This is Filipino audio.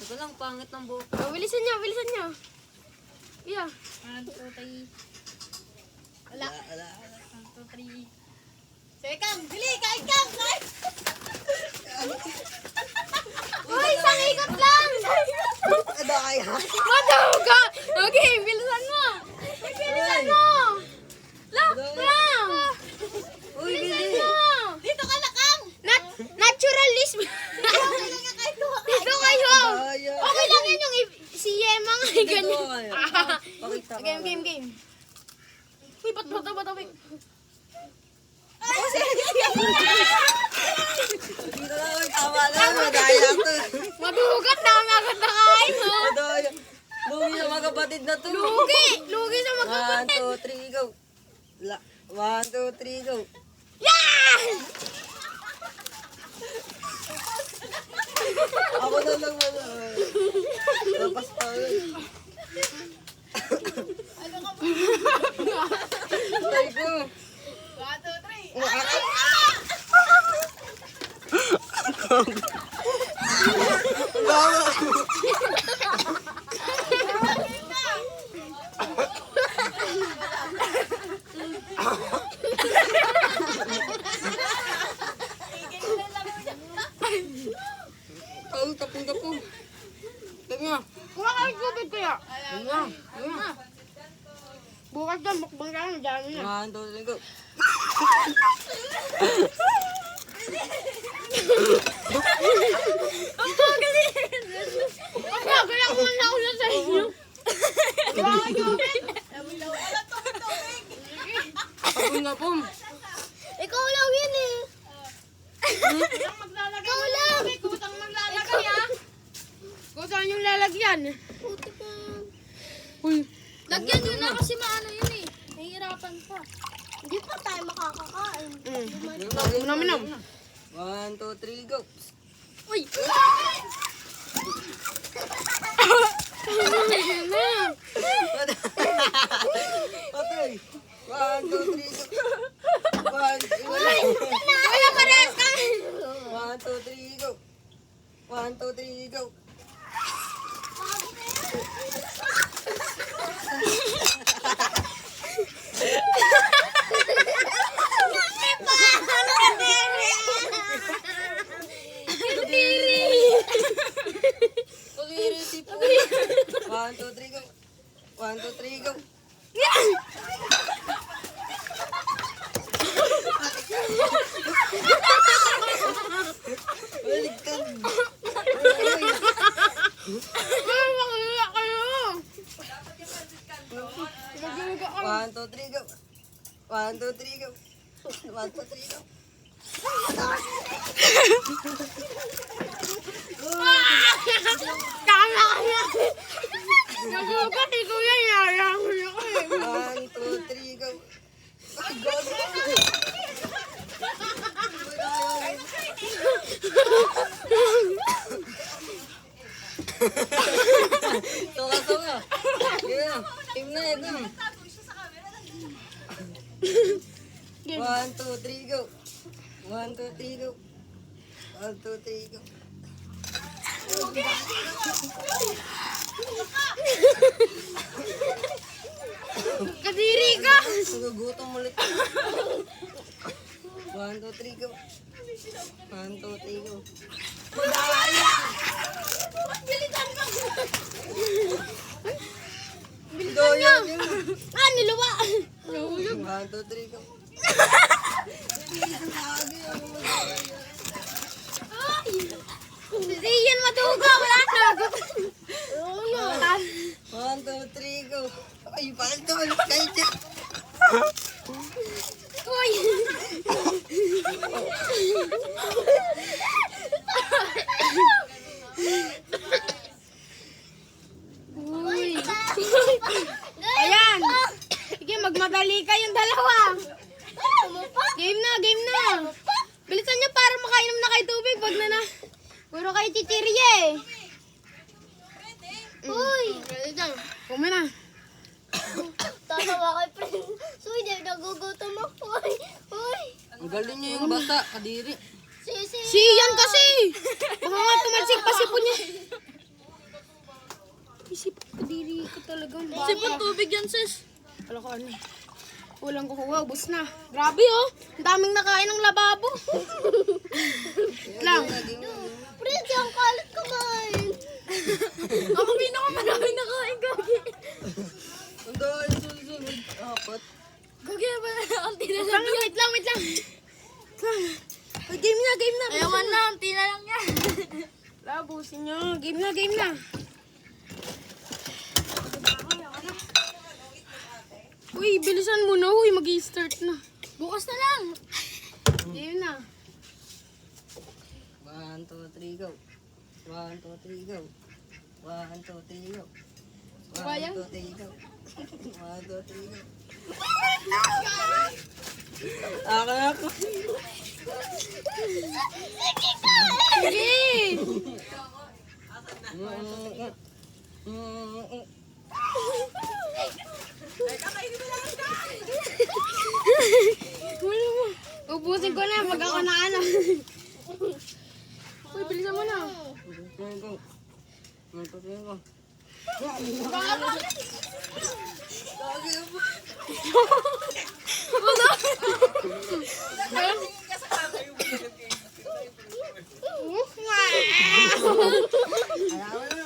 Ito lang, pangit ng buhok. Oh, bilisan niyo, bilisan niyo. Yeah. 1, 2, 3. Ala. 1, 2, 3. Sige, Kang! Dili! Kain, Kang! Kain! Uy, isang ikot lang! Ano kaya? Matuga! Okay, bilisan mo! Bilisan mo! Lang! Uy, Bilisan bili. mo! Dito ka na, Kang! Naturalism! Dito kayo! Kaya. Okay lang yan yung si Yema nga Ito ganyan. kaya. Pakita ka. Game. Uy, ba't wait. Dito na, uy, tama lang. Madaya to. Madugat na kami agad na kain, no? Madaya. Lugi na mga kapatid na to. Lugi sa 1, magkapatid. 2, 3, go. 1, 2, 3, go. Yan! Ako na lang wala. Lapas pa rin. Tay ko. 1, 2, 3. Oh, tapong. Tingnan. Kuha kayo tubig kaya. Tingnan. Bukas na, mukbang ka lang, dami na. 1, 2, 3, go. Ang galing! Kaya kumala ko na sa inyo. Tapong na po. Ikaw lang yun eh. Ikaw lang! Kutang maglalagay, ha? Kung saan yung lalagyan. Uy. Lagyan nyo na kasi maano yun eh. Nahihirapan pa. Hindi pa tayo makakakain. Minam. 1, 2, 3, go. Uy! Okay. 1, 2, 3, go. 1, Wala pa rin! 1, 2, 3, go. 1, 2, 3, go. Kuliri tipo. 1, 2, 3, go. 1, 2, 3, go. Baligtad. Makakaya kayo! 1, 2, 3, go. 1, 2, 3, go. 1, 2, 3, go. Kaya kaya! Nagugat eh, kuya. Yarang ko na kayo. 1, 2, 3, go. Ay, gago. Soka. Yeah. Team na ito. 1, 2, 3, go. 1, 2, 3, go. 1, 2, 3, go. Kadiri ka! Nagugutom ulit. 1, 2, 3, go. 1, 2, 3, go. Doyan yun. Ah, niluwa! 1, 2, 3, go. Si Ian matuga, wala na. 1, 2, 3, go. Ay, palto. Kahit siya. Uy! Uy! Ayan! Sige, magmadali kayong dalawa. Game na. Bilisan nyo para makainom na kayo tubig. Wag na. Puro kayo chichirye eh. Uy! Kumain na. Tatawa kay Prince. Uy, nagugutom ako. Uy. Ang galing niya yung bata, kadiri. Si. Si Ian kasi! Baka nga tumalsik pa si po niya. talagang Sipon bata. tubig yan, sis. Wala ko ano. Walang kukuha, ubos na. Grabe oh. Ang daming nakain ng lababo. Wait lang. Prince, ang kalat kumain. Ako pinakamarami nakain, Gagi. Ang dahil susunod. Apat. Gagi, ba ang Wait lang, wait lang, wait lang. Ay, game na, game na. Ayaw man na, ang tina lang yan. Labusin nyo. Game na, game na. Uy, bilisan mo na. Uy, mag-i-start na. Bukas na lang. Game na. 1, 2, 3, go. 1, 2, 3, go. 1, 2, 3, go. 1, 2, 3, go. 1, 2, 3, go. Ako. Sige! Wala mo. Ubusin ko na pag ako na ano. Uy, bilisan mo na. Go.